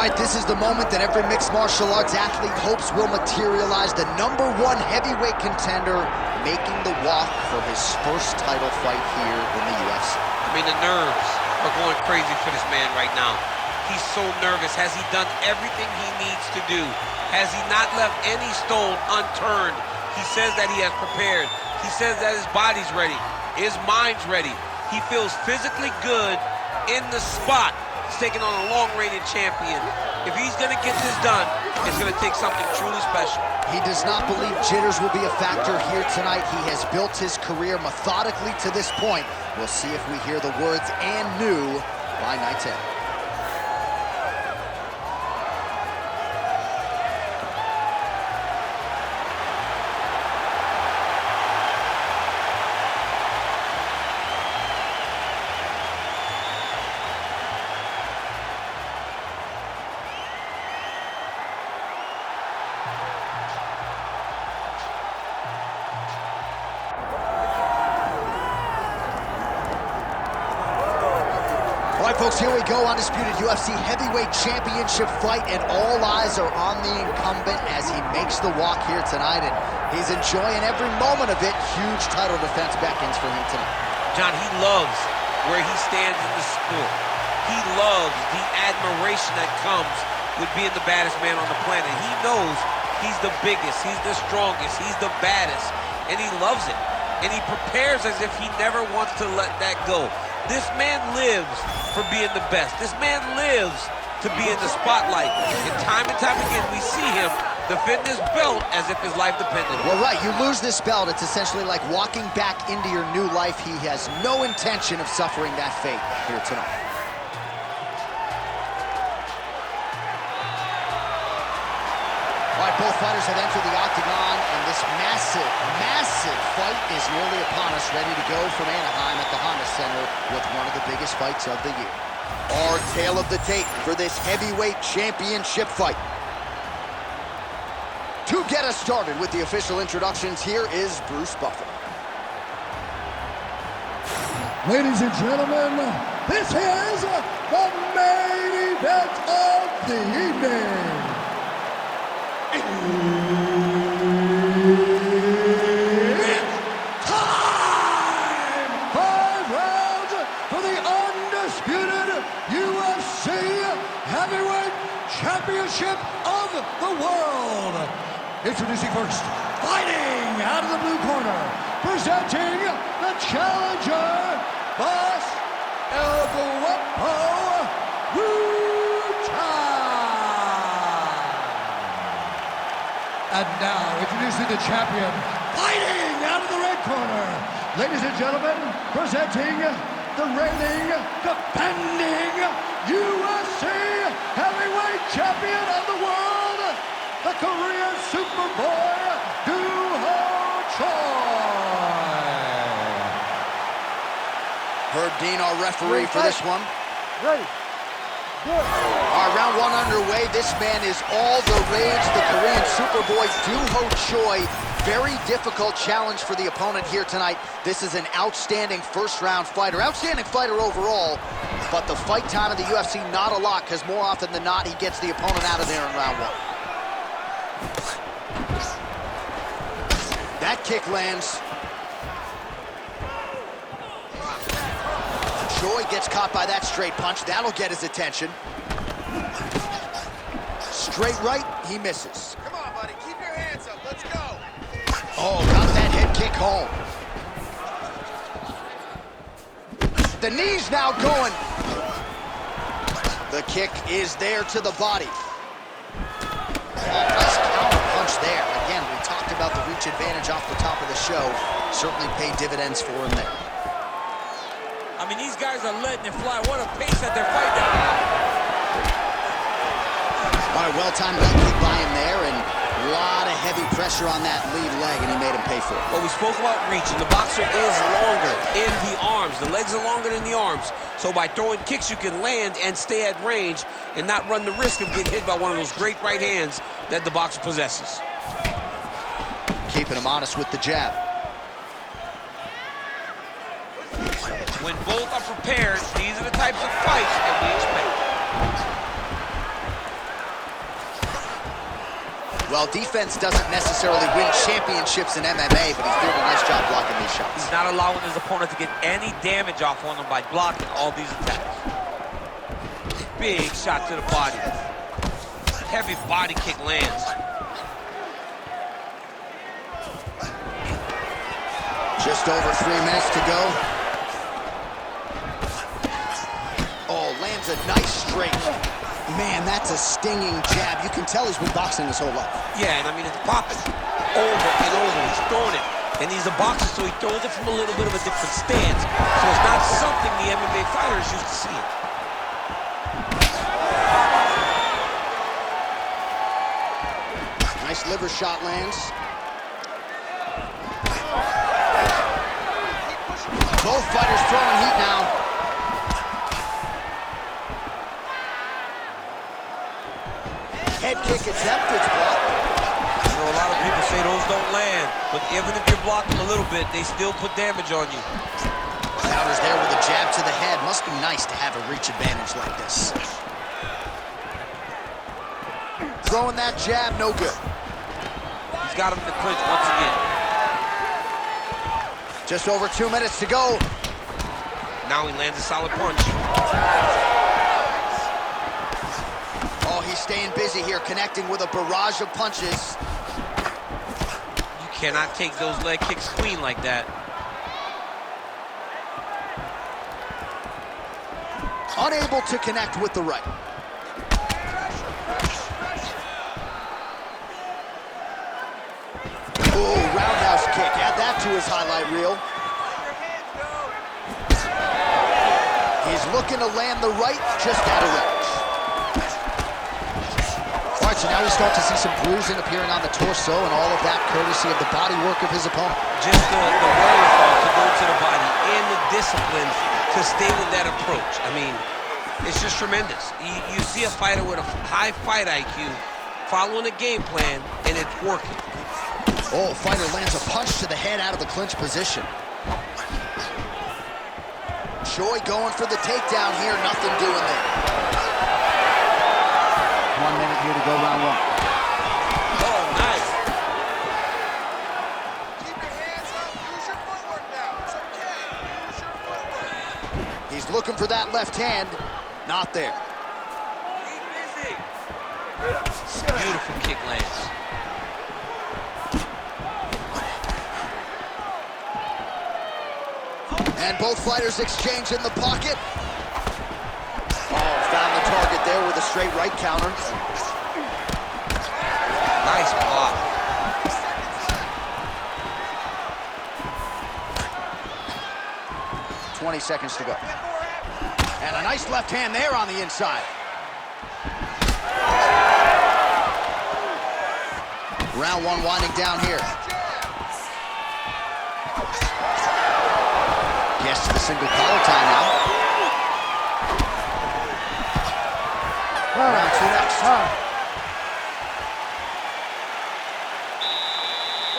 right, this is the moment that every mixed martial arts athlete hopes will materialize. The #1 heavyweight contender making the walk for his first title fight here in the UFC. I mean, the nerves are going crazy for this man right now. He's so nervous. Has he done everything he needs to do? Has he not left any stone unturned? He says that he has prepared. He says that his body's ready. His mind's ready. He feels physically good in the spot. He's taking on a long-reigning champion. If he's going to get this done, it's going to take something truly special. He does not believe jitters will be a factor here tonight. He has built his career methodically to this point. We'll see if we hear the words "and new" by night's end. All right, folks, here we go. Undisputed UFC heavyweight championship fight, and all eyes are on the incumbent as he makes the walk here tonight, and he's enjoying every moment of it. Huge title defense beckons for him tonight. John, he loves where he stands in the sport. He loves the admiration that comes with being the baddest man on the planet. He knows he's the biggest, he's the strongest, he's the baddest, and he loves it. And he prepares as if he never wants to let that go. This man lives for being the best. This man lives to be in the spotlight. And time again, we see him defend this belt as if his life depended on it. Well, right, you lose this belt, it's essentially like walking back into your new life. He has no intention of suffering that fate here tonight. All right, both fighters have entered the octagon, and this massive fight is nearly upon us, ready to go from Anaheim at the Honda Center with one of the biggest fights of the year. Our tale of the tape for this heavyweight championship fight. To get us started with the official introductions, here is Bruce Buffer. Ladies and gentlemen, this is the main event of the evening. It's time! 5 rounds for the undisputed UFC Heavyweight Championship of the world. Introducing first, fighting out of the blue corner, presenting the challenger, Boss El Guapo. And now, introducing the champion, fighting out of the red corner. Ladies and gentlemen, presenting the reigning, defending UFC heavyweight champion of the world, the Korean Superboy, Doo-Ho Choi. Herb Dean, our referee for this one. Ready. All right, round 1 underway. This man is all the rage, the Korean Superboy, Doo-Ho Choi. Very difficult challenge for the opponent here tonight. This is an outstanding first-round fighter. Outstanding fighter overall, but the fight time of the UFC, not a lot, because more often than not, he gets the opponent out of there in round 1. That kick lands. Choi gets caught by that straight punch. That'll get his attention. Straight right, he misses. Come on, buddy, keep your hands up, let's go. Oh, got that head kick home. The knee's now going. The kick is there to the body. Oh, nice counter punch there. Again, we talked about the reach advantage off the top of the show. Certainly paid dividends for him there. I mean, these guys are letting it fly. What a pace that they're fighting at. All right, well-timed leg kick by him there, and a lot of heavy pressure on that lead leg, and he made him pay for it. Well, we spoke about reach, and the boxer is longer in the arms. The legs are longer than the arms. So by throwing kicks, you can land and stay at range and not run the risk of getting hit by one of those great right hands that the boxer possesses. Keeping him honest with the jab. When both are prepared, these are the types of fights that we expect. Well, defense doesn't necessarily win championships in MMA, but he's doing a nice job blocking these shots. He's not allowing his opponent to get any damage off on him by blocking all these attacks. Big shot to the body. Heavy body kick lands. Just over 3 minutes to go. Oh, lands a nice straight. Man, that's a stinging jab. You can tell he's been boxing his whole life. Yeah, and I mean, it's popping over and over. He's throwing it. And he's a boxer, so he throws it from a little bit of a different stance. So it's not something the MMA fighters used to see. Nice liver shot lands. Both fighters throwing heat now. Head kick attempt, it's blocked. You know, a lot of people say those don't land, but even if you're blocking a little bit, they still put damage on you. Counters there with a jab to the head. Must be nice to have a reach advantage like this. Throwing that jab, no good. He's got him in the clinch once again. Just over 2 minutes to go. Now he lands a solid punch. Oh, he's staying busy here, connecting with a barrage of punches. You cannot take those leg kicks clean like that. Unable to connect with the right. Oh, roundhouse kick. Add that to his highlight reel. He's looking to land the right, just out of range. All right, so now we start to see some bruising appearing on the torso, and all of that courtesy of the body work of his opponent. Just the wherewithal to go to the body and the discipline to stay with that approach. I mean, it's just tremendous. You see a fighter with a high fight IQ following a game plan, and it's working. Oh, fighter lands a punch to the head out of the clinch position. Choi going for the takedown here, nothing doing there. 1 minute here to go, round one. Oh, nice. Keep your hands up. Use your footwork now. It's okay. Use your footwork. He's looking for that left hand, not there. Keep busy. Beautiful kick lands. And both fighters exchange in the pocket. Oh, found the target there with a straight right counter. Nice block. .20 seconds to go. And a nice left hand there on the inside. Round one winding down here. Gets to the single collar tie now. Round two next. What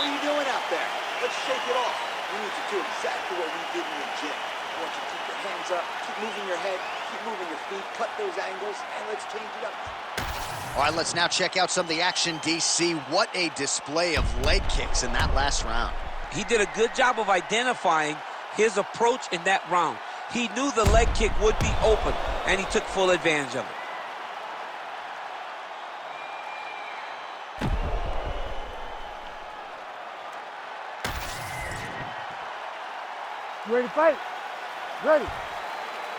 are you doing out there? Let's shake it off. We need to do exactly what we did in the gym. I want you to keep your hands up, keep moving your head, keep moving your feet, cut those angles, and let's change it up. All right, let's now check out some of the action, DC. What a display of leg kicks in that last round. He did a good job of identifying his approach in that round. He knew the leg kick would be open, and he took full advantage of it. You ready to fight? Ready.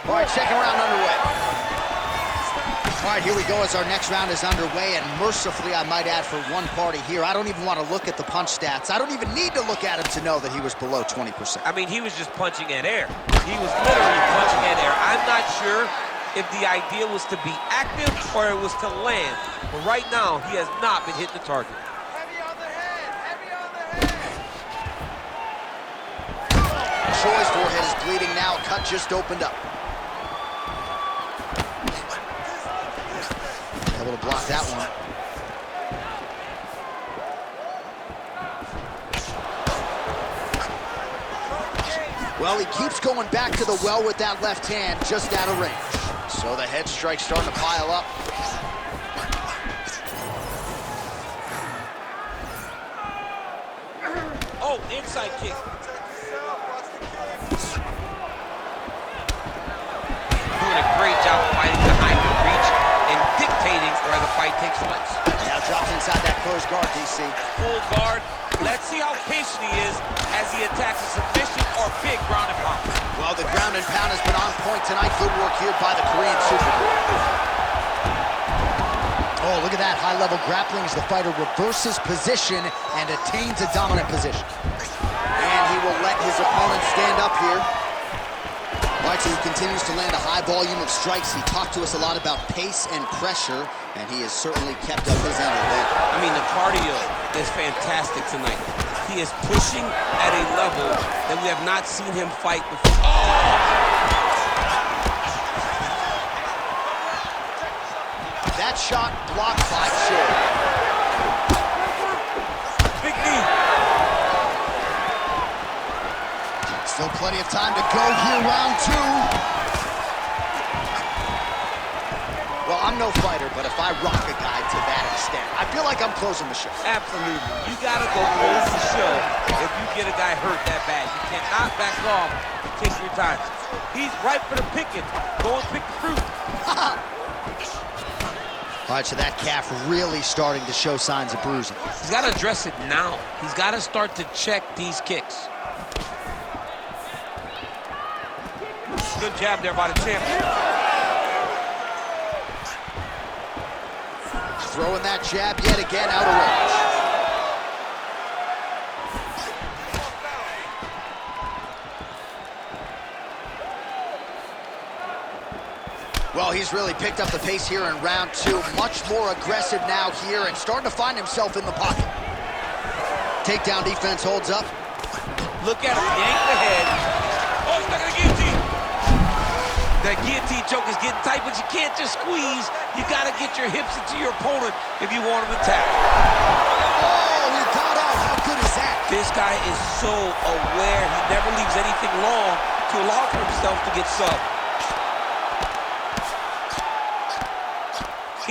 All right, second round underway. All right, here we go as our next round is underway, and mercifully, I might add, for one party here, I don't even want to look at the punch stats. I don't even need to look at him to know that he was below 20%. I mean, he was just punching at air. He was literally punching at air. I'm not sure if the idea was to be active or it was to land. But right now, he has not been hitting the target. Heavy on the head. Heavy on the head. Choi's forehead is bleeding now. Cut just opened up. Able to block that one. Well, he keeps going back to the well with that left hand, just out of range. So the head strike's starting to pile up. Oh, inside kick. Doing a great job of fighting behind the reach and dictating where the fight takes place. Now drops inside that closed guard, DC. Full guard. Let's see how patient he is as he attacks a submission or big ground and pound. Well, the ground and pound has been on point tonight. Good work here by the Korean Superboy. Oh, look at that high-level grappling as the fighter reverses position and attains a dominant position. And he will let his opponent stand up here. All right, so he continues to land a high volume of strikes. He talked to us a lot about pace and pressure, and he has certainly kept up his end of it. I mean, the cardio is fantastic tonight. He is pushing at a level that we have not seen him fight before. That shot blocked by Short. Big knee. Still plenty of time to go here, round two. Well, I'm no fighter, but if I rock a guy to that extent, I feel like I'm closing the show. Absolutely. You gotta go close the show if you get a guy hurt that bad. You cannot back off and take your time. He's ripe for the picking. Go and pick the fruit. All right, so that calf really starting to show signs of bruising. He's got to address it now. He's got to start to check these kicks. Good jab there by the champion. Throwing that jab yet again out of range. Well, he's really picked up the pace here in round two. Much more aggressive now here and starting to find himself in the pocket. Takedown defense holds up. Look at him, yank the head. Oh, he's stuck in the guillotine. That guillotine choke is getting tight, but you can't just squeeze. You got to get your hips into your opponent if you want him to tap. Oh, he got out. How good is that? This guy is so aware. He never leaves anything long to allow for himself to get subbed.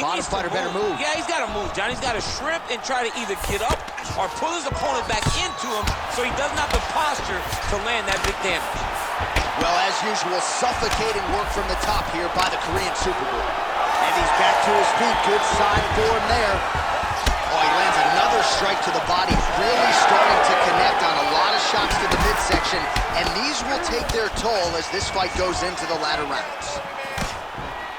Bottom fighter better move. Yeah, he's got to move, John. He's got to shrimp and try to either get up or pull his opponent back into him so he doesn't have the posture to land that big damage. Well, as usual, suffocating work from the top here by the Korean Superboy. And he's back to his feet. Good sign for him there. Oh, he lands another strike to the body. Really starting to connect on a lot of shots to the midsection. And these will take their toll as this fight goes into the latter rounds.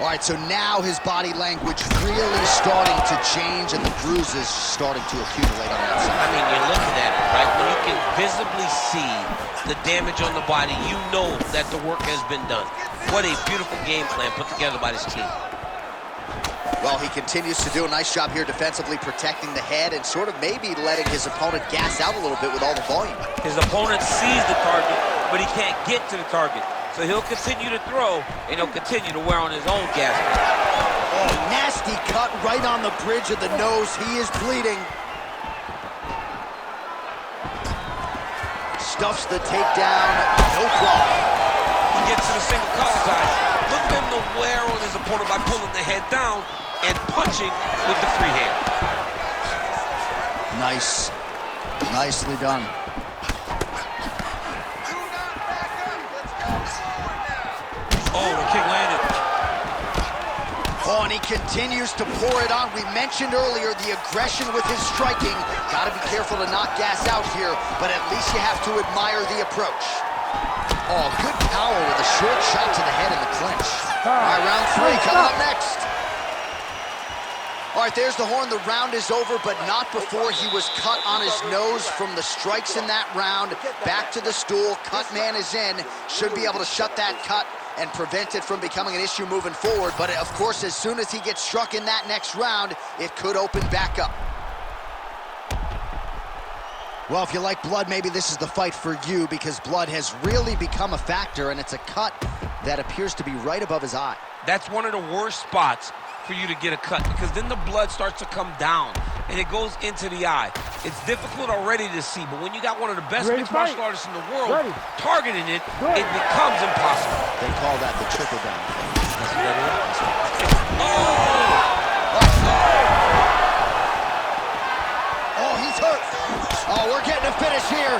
All right, so now his body language really starting to change and the bruises starting to accumulate on that side. I mean, you're looking at it, right? When you can visibly see the damage on the body, you know that the work has been done. What a beautiful game plan put together by this team. Well, he continues to do a nice job here defensively protecting the head and sort of maybe letting his opponent gas out a little bit with all the volume. His opponent sees the target, but he can't get to the target. So he'll continue to throw, and he'll continue to wear on his own gas. Oh, nasty cut right on the bridge of the nose. He is bleeding. Stuffs the takedown, no problem. He gets to the single collar tie. Look at him to wear on his opponent by pulling the head down and punching with the free hand. Nice. Nicely done. Oh, the kick landed. Oh, and he continues to pour it on. We mentioned earlier the aggression with his striking. Got to be careful to not gas out here, but at least you have to admire the approach. Oh, good power with a short shot to the head in the clinch. All right, round three coming up next. All right, there's the horn. The round is over, but not before he was cut on his nose from the strikes in that round. Back to the stool. Cut man is in. Should be able to shut that cut and prevent it from becoming an issue moving forward. But, of course, as soon as he gets struck in that next round, it could open back up. Well, if you like blood, maybe this is the fight for you because blood has really become a factor, and it's a cut that appears to be right above his eye. That's one of the worst spots for you to get a cut because then the blood starts to come down and it goes into the eye. It's difficult already to see, but when you got one of the best mixed martial artists in the world targeting it, it becomes impossible. They call that the trickle down. That's what that is. Oh, he's hurt. Oh, we're getting a finish here.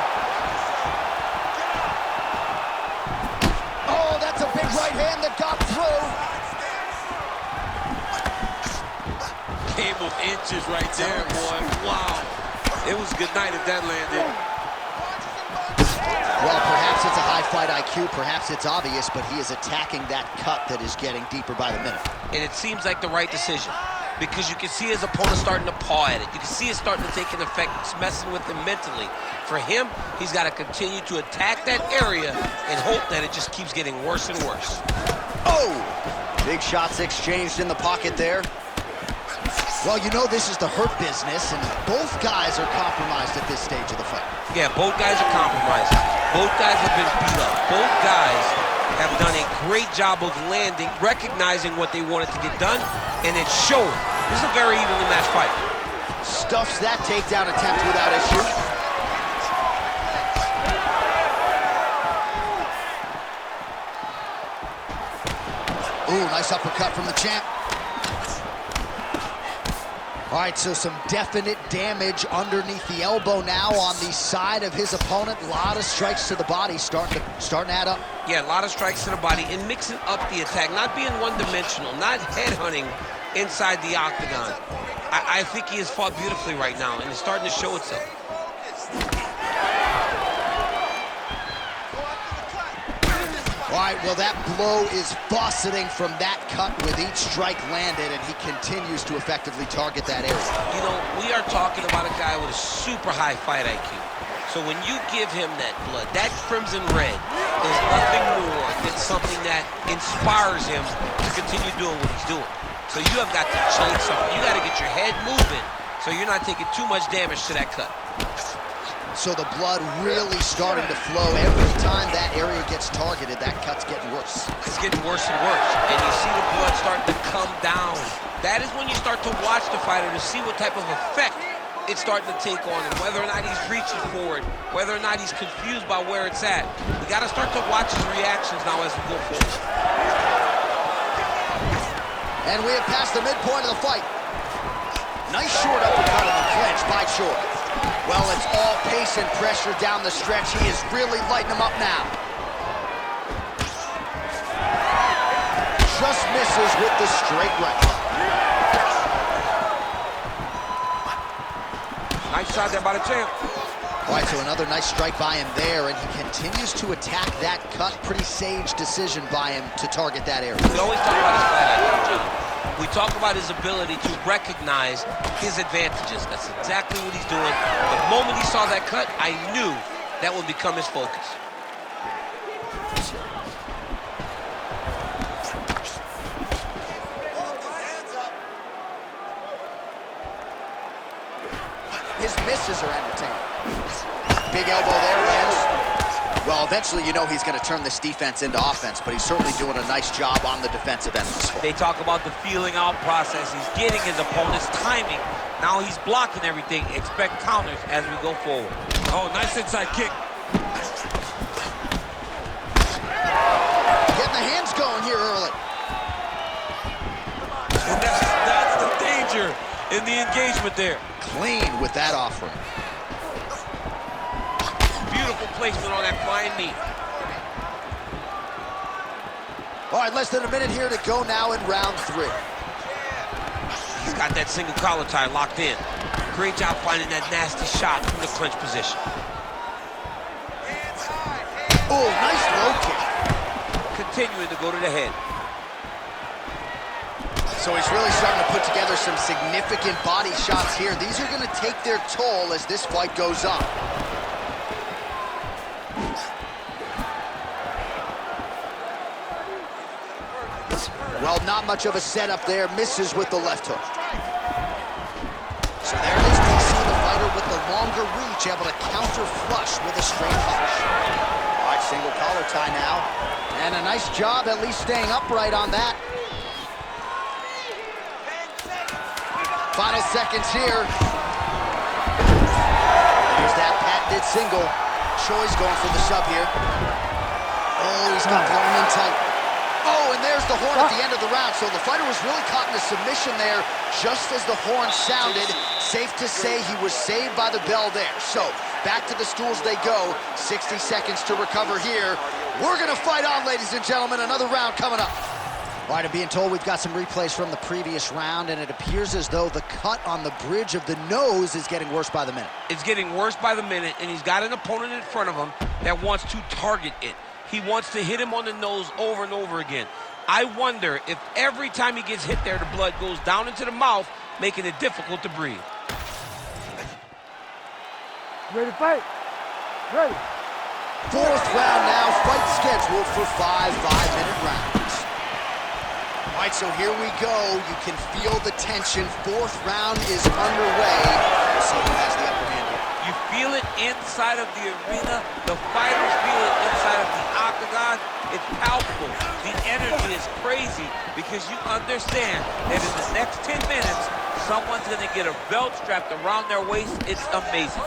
Oh, that's a big right hand that got through. Game of inches right there, boy. Wow. It was good night if that landed. Well, perhaps it's a high fight IQ, perhaps it's obvious, but he is attacking that cut that is getting deeper by the minute. And it seems like the right decision, because you can see his opponent starting to paw at it. You can see it starting to take an effect. It's messing with him mentally. For him, he's got to continue to attack that area and hope that it just keeps getting worse and worse. Oh! Big shots exchanged in the pocket there. Well, you know this is the hurt business, and both guys are compromised at this stage of the fight. Yeah, both guys are compromised. Both guys have been beat up. Both guys have done a great job of landing, recognizing what they wanted to get done, and it's showing. This is a very evenly matched fight. Stuffs that takedown attempt without issue. Ooh, nice uppercut from the champ. All right, so some definite damage underneath the elbow now on the side of his opponent. A lot of strikes to the body starting to add up. Yeah, a lot of strikes to the body and mixing up the attack, not being one-dimensional, not headhunting inside the octagon. I think he has fought beautifully right now, and it's starting to show itself. All right, well, that blow is buffeting from that cut with each strike landed, and he continues to effectively target that area. You know, we are talking about a guy with a super high fight IQ. So when you give him that blood, that crimson red, is nothing more than something that inspires him to continue doing what he's doing. So you have got to change something. You got to get your head moving so you're not taking too much damage to that cut. So the blood really starting to flow. Every time that area gets targeted, that cut's getting worse. It's getting worse and worse. And you see the blood starting to come down. That is when you start to watch the fighter to see what type of effect it's starting to take on him, whether or not he's reaching for it, whether or not he's confused by where it's at. We got to start to watch his reactions now as we go forward. And we have passed the midpoint of the fight. Nice short uppercut in the clinch by Choi. Well, it's all pace and pressure down the stretch. He is really lighting him up now. Just misses with the straight right. Nice shot there by the champ. All right, so another nice strike by him there, and he continues to attack that cut. Pretty sage decision by him to target that area. We always talk about his fight IQ, John. We talk about his ability to recognize his advantages. That's exactly what he's doing. The moment he saw that cut, I knew that would become his focus. His misses are entertaining. Big elbow there lands. Well, eventually you know he's going to turn this defense into offense, but he's certainly doing a nice job on the defensive end of this fight. They talk about the feeling out process. He's getting his opponent's timing. Now he's blocking everything. Expect counters as we go forward. Oh, nice inside kick. Getting the hands going here early. And that's the danger in the engagement there. Clean with that offering. Beautiful placement on that flying knee. All right, less than a minute here to go now in round 3. He's got that single collar tie locked in. Great job finding that nasty shot from the clinch position. Oh, nice low kick. Continuing to go to the head. So he's really starting to put together some significant body shots here. These are going to take their toll as this fight goes on. Well, not much of a setup there. Misses with the left hook. So there it is, DC, the fighter with the longer reach, able to counter flush with a straight punch. All right, single collar tie now. And a nice job at least staying upright on that. Final seconds here. Here's that patented single. Choi's going for the sub here. Oh, he's got thrown in tight. Oh, and there's there's the horn at the end of the round, so the fighter was really caught in a submission there just as the horn sounded. Safe to say he was saved by the bell there. So, back to the stools they go. 60 seconds to recover here. We're gonna fight on, ladies and gentlemen. Another round coming up. All right, I'm being told we've got some replays from the previous round, and it appears as though the cut on the bridge of the nose is getting worse by the minute. It's getting worse by the minute, and he's got an opponent in front of him that wants to target it. He wants to hit him on the nose over and over again. I wonder if every time he gets hit there, the blood goes down into the mouth, making it difficult to breathe. Ready to fight? Ready. Fourth round now, fight scheduled for 5 5-minute rounds. All right, so here we go. You can feel the tension. Fourth round is underway. Let's see who has the upper hand here. You feel it inside of the arena. The fighters feel it inside of the octagon. It's palpable. The energy is crazy because you understand that in the next 10 minutes, someone's going to get a belt strapped around their waist. It's amazing.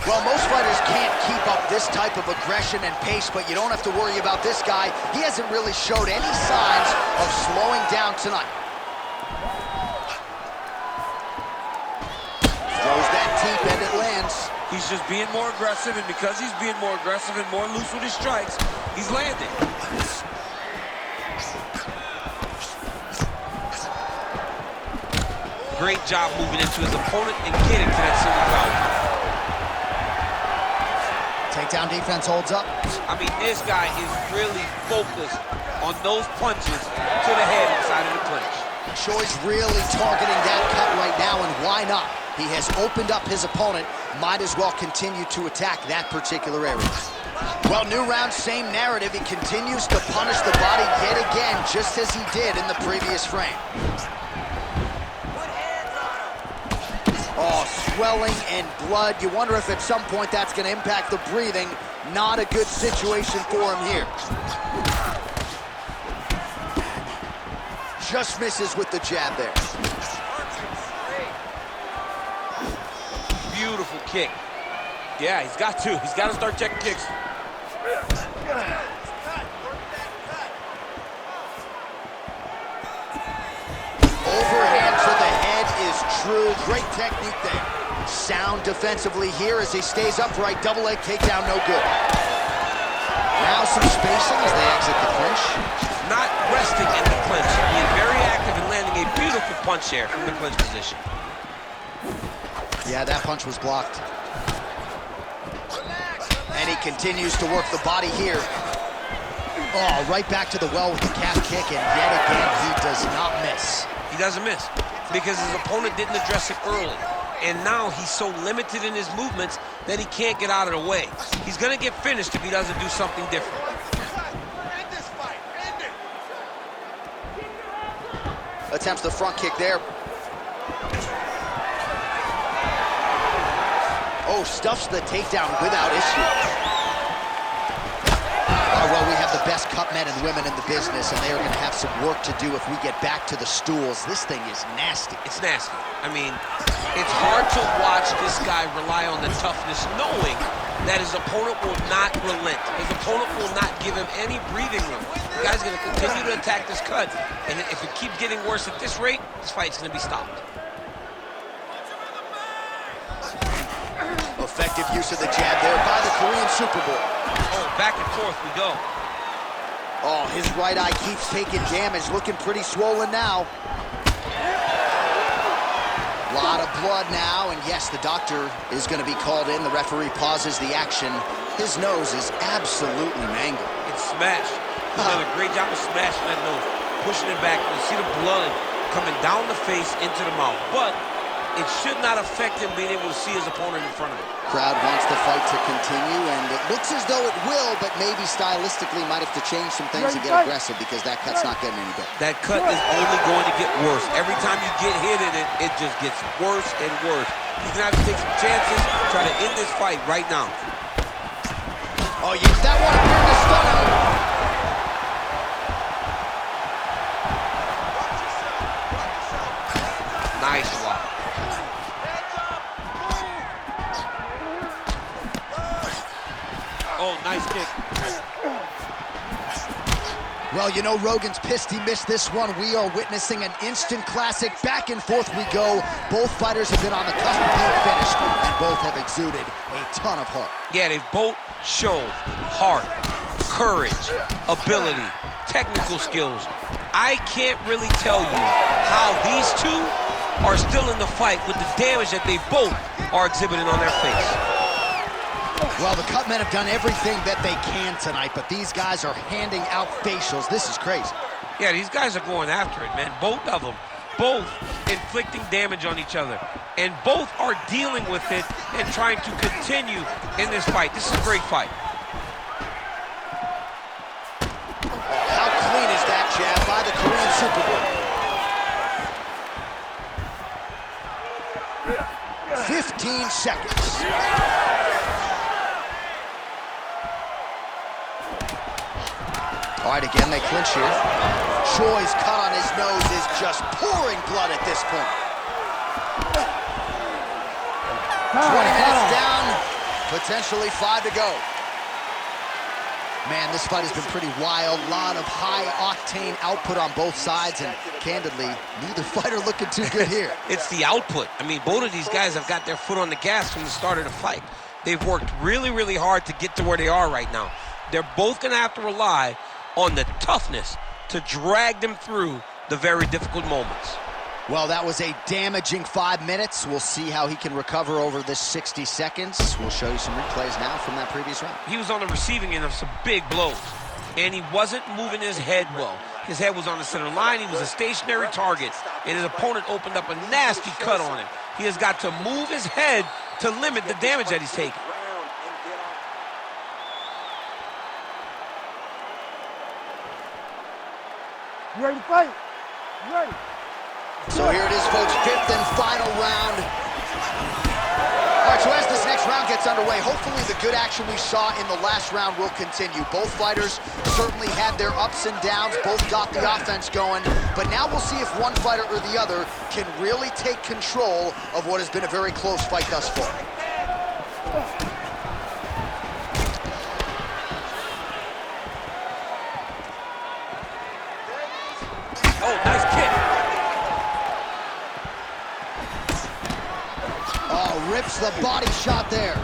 Well, most fighters can't keep up this type of aggression and pace, but you don't have to worry about this guy. He hasn't really showed any signs of slowing down tonight. Throws that deep and it lands. He's just being more aggressive, and because he's being more aggressive and more loose with his strikes, he's landing. Great job moving into his opponent and getting to that single power. Takedown defense holds up. I mean, this guy is really focused on those punches to the head inside of the clinch. Choi's really targeting that cut right now, and why not? He has opened up his opponent. Might as well continue to attack that particular area. Well, new round, same narrative. He continues to punish the body yet again, just as he did in the previous frame. Oh, swelling and blood. You wonder if at some point that's going to impact the breathing. Not a good situation for him here. Just misses with the jab there. Beautiful kick. Yeah, he's got to. He's got to start checking kicks. Overhand to the head is true. Great technique there. Sound defensively here as he stays upright. Double leg takedown, no good. Now some spacing as they exit the clinch. Not resting in the clinch. Being very active and landing a beautiful punch there from the clinch position. Yeah, that punch was blocked. And he continues to work the body here. Oh, right back to the well with the calf kick, and yet again, he does not miss. He doesn't miss because his opponent didn't address it early. And now he's so limited in his movements that he can't get out of the way. He's going to get finished if he doesn't do something different. End this fight. End it. Attempts the front kick there. Oh, stuffs the takedown without issue. Well, we have the best cut men and women in the business, and they are going to have some work to do if we get back to the stools. This thing is nasty. It's nasty. I mean, it's hard to watch this guy rely on the toughness, knowing that his opponent will not relent. His opponent will not give him any breathing room. The guy's going to continue to attack this cut, and if it keeps getting worse at this rate, this fight's going to be stopped. Effective use of the jab there by the Korean Super Bowl. Oh, back and forth we go. Oh, his right eye keeps taking damage, looking pretty swollen now. Lot of blood now, and yes, the doctor is going to be called in. The referee pauses the action. His nose is absolutely mangled. It's smashed. He's done a great job of smashing that nose, pushing it back. You see the blood coming down the face into the mouth, but it should not affect him being able to see his opponent in front of him. Crowd wants the fight to continue, and it looks as though it will, but maybe stylistically might have to change some things and get aggressive because that cut's not getting any better. That cut is only going to get worse. Every time you get hit in it, it just gets worse and worse. He's going to have to take some chances, try to end this fight right now. Oh, use that one here to stun him. Nice block. Oh, nice kick. Well, you know, Rogan's pissed he missed this one. We are witnessing an instant classic. Back and forth we go. Both fighters have been on the cusp of being finished, and both have exuded a ton of heart. Yeah, they've both shown heart, courage, ability, technical skills. I can't really tell you how these two are still in the fight with the damage that they both are exhibiting on their face. Well, the cut men have done everything that they can tonight, but these guys are handing out facials. This is crazy. Yeah, these guys are going after it, man. Both of them. Both inflicting damage on each other. And both are dealing with it and trying to continue in this fight. This is a great fight. How clean is that jab by the Korean Superboy? 15 seconds. All right, again, they clinch here. Choi's cut on his nose is just pouring blood at this point. 20 minutes down, potentially 5 to go. Man, this fight has been pretty wild. A lot of high-octane output on both sides, and candidly, neither fighter looking too good here. It's the output. I mean, both of these guys have got their foot on the gas from the start of the fight. They've worked really, really hard to get to where they are right now. They're both going to have to rely on the toughness to drag them through the very difficult moments. Well, that was a damaging 5 minutes. We'll see how he can recover over this 60 seconds. We'll show you some replays now from that previous round. He was on the receiving end of some big blows, and he wasn't moving his head well. His head was on the center line. He was a stationary target, and his opponent opened up a nasty cut on him. He has got to move his head to limit the damage that he's taking. You ready to fight? You ready? So here it is, folks, 5th and final round. All right, so as this next round gets underway, hopefully the good action we saw in the last round will continue. Both fighters certainly had their ups and downs, both got the offense going, but now we'll see if one fighter or the other can really take control of what has been a very close fight thus far. Oh, nice kick. Oh, rips the body shot there.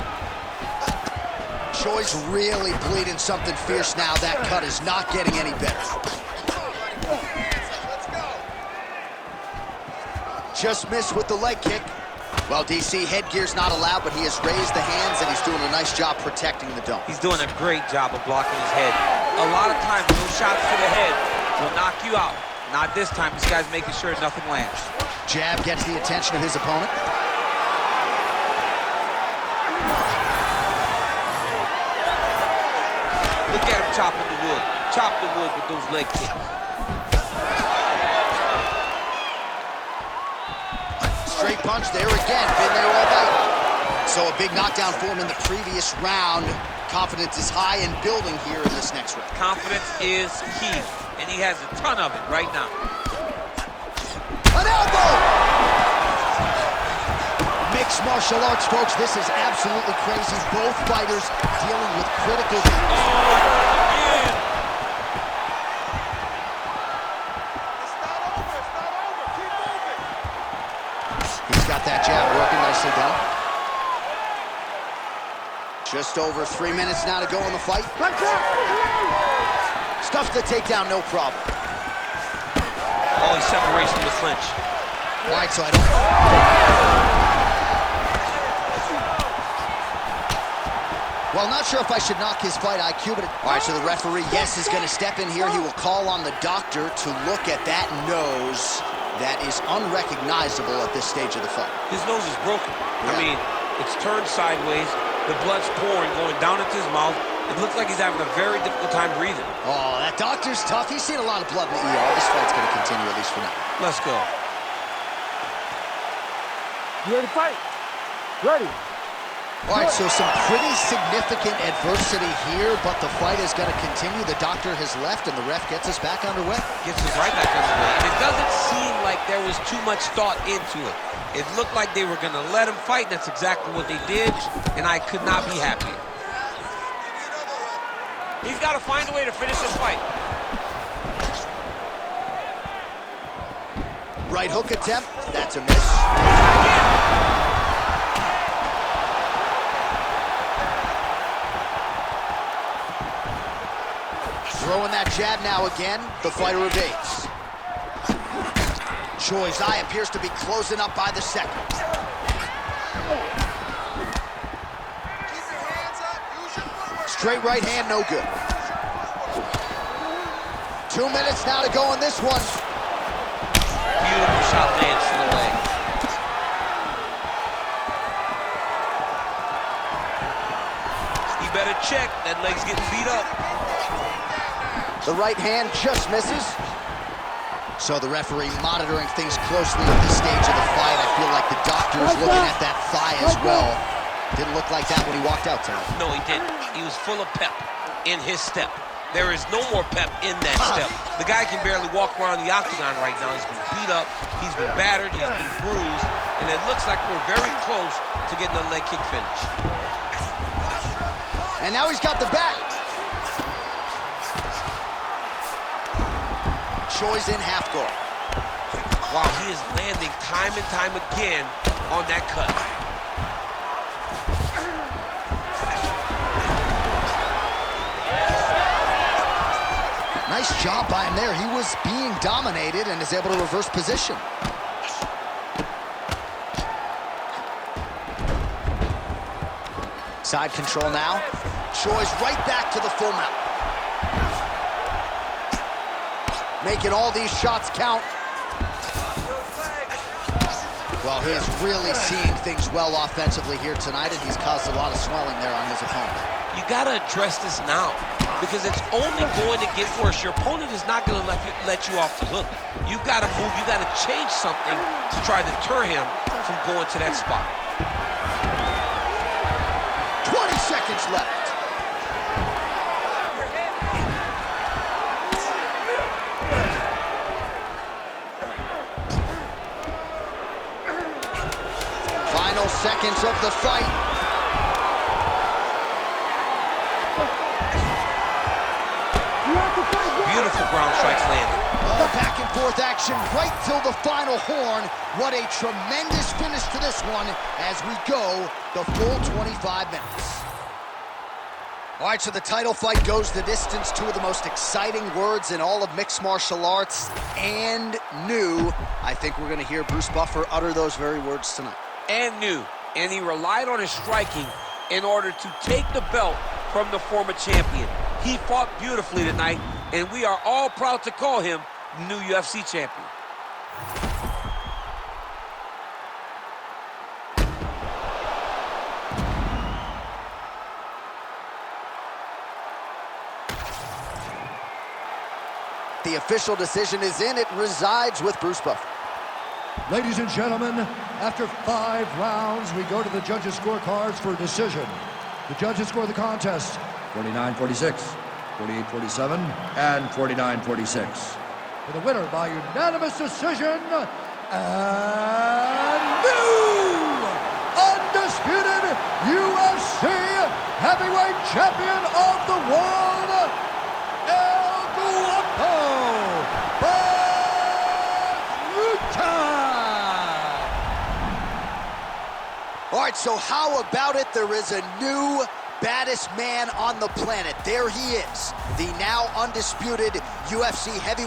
Choi's really bleeding something fierce now. That cut is not getting any better. Just missed with the leg kick. Well, DC, headgear's not allowed, but he has raised the hands, and he's doing a nice job protecting the dome. He's doing a great job of blocking his head. A lot of times, those shots to the head will knock you out. Not this time. This guy's making sure nothing lands. Jab gets the attention of his opponent. Look at him chopping the wood. Chop the wood with those leg kicks. Straight punch there again. Been there all night. So a big knockdown for him in the previous round. Confidence is high and building here in this next round. Confidence is key, and he has a ton of it right now. An elbow! Mixed martial arts, folks. This is absolutely crazy. Both fighters dealing with critical damage. It's not over. It's not over. Keep moving. He's got that jab working nicely done. Just over 3 minutes now to go in the fight. Stuffs the takedown, no problem. Oh, he separates from the clinch. All right, so I don't... Well, not sure if I should knock his fight IQ, but... All right, so the referee, yes, is going to step in here. He will call on the doctor to look at that nose that is unrecognizable at this stage of the fight. His nose is broken. Yeah. I mean, it's turned sideways. The blood's pouring, going down into his mouth. It looks like he's having a very difficult time breathing. Oh, that doctor's tough. He's seen a lot of blood in the ER. This fight's going to continue, at least for now. Let's go. You ready to fight? Ready. All right, so some pretty significant adversity here, but the fight is going to continue. The doctor has left, and the ref gets us back underway. Gets us right back underway. And it doesn't seem like there was too much thought into it. It looked like they were going to let him fight. That's exactly what they did, and I could not be happier. He's got to find a way to finish this fight. Right hook attempt, that's a miss. Throwing that jab now again, the fighter evades. Choi's eye appears to be closing up by the second. Keep your hands up. Use your footwork. Straight right hand, no good. 2 minutes now to go in this one. Beautiful shot lands to the leg. He better check. That leg's getting beat up. The right hand just misses. So the referee monitoring things closely at this stage of the fight. I feel like the doctor is looking at that thigh as well. Didn't look like that when he walked out tonight. No, he didn't. He was full of pep in his step. There is no more pep in that step. The guy can barely walk around the octagon right now. He's been beat up, he's been battered, he's been bruised, and it looks like we're very close to getting a leg kick finish. And now he's got the back. Choi's in half guard. Wow, he is landing time and time again on that cut. Nice job by him there. He was being dominated and is able to reverse position. Side control now. Choi's right back to the full mount. Making all these shots count. Well, he is really seeing things well offensively here tonight, and he's caused a lot of swelling there on his opponent. You gotta address this now, because it's only going to get worse. Your opponent is not gonna let you off the hook. You gotta move, you gotta change something to try to deter him from going to that spot. 20 seconds left. Final seconds of the fight. Beautiful ground strikes landed. Oh, back and forth action right till the final horn. What a tremendous finish to this one as we go the full 25 minutes. All right, so the title fight goes the distance. Two of the most exciting words in all of mixed martial arts, and new. I think we're going to hear Bruce Buffer utter those very words tonight. And new. And he relied on his striking in order to take the belt from the former champion. He fought beautifully tonight, and we are all proud to call him new UFC champion. The official decision is in. It resides with Bruce Buffer. Ladies and gentlemen, after 5 rounds, we go to the judges' scorecards for a decision. The judges score the contest 49-46, 48-47, and 49-46. For the winner by unanimous decision, and new undisputed UFC heavyweight champion of the world, El Guapo Baruta. All right, so how about it? There is a new baddest man on the planet. There he is, the now undisputed UFC heavyweight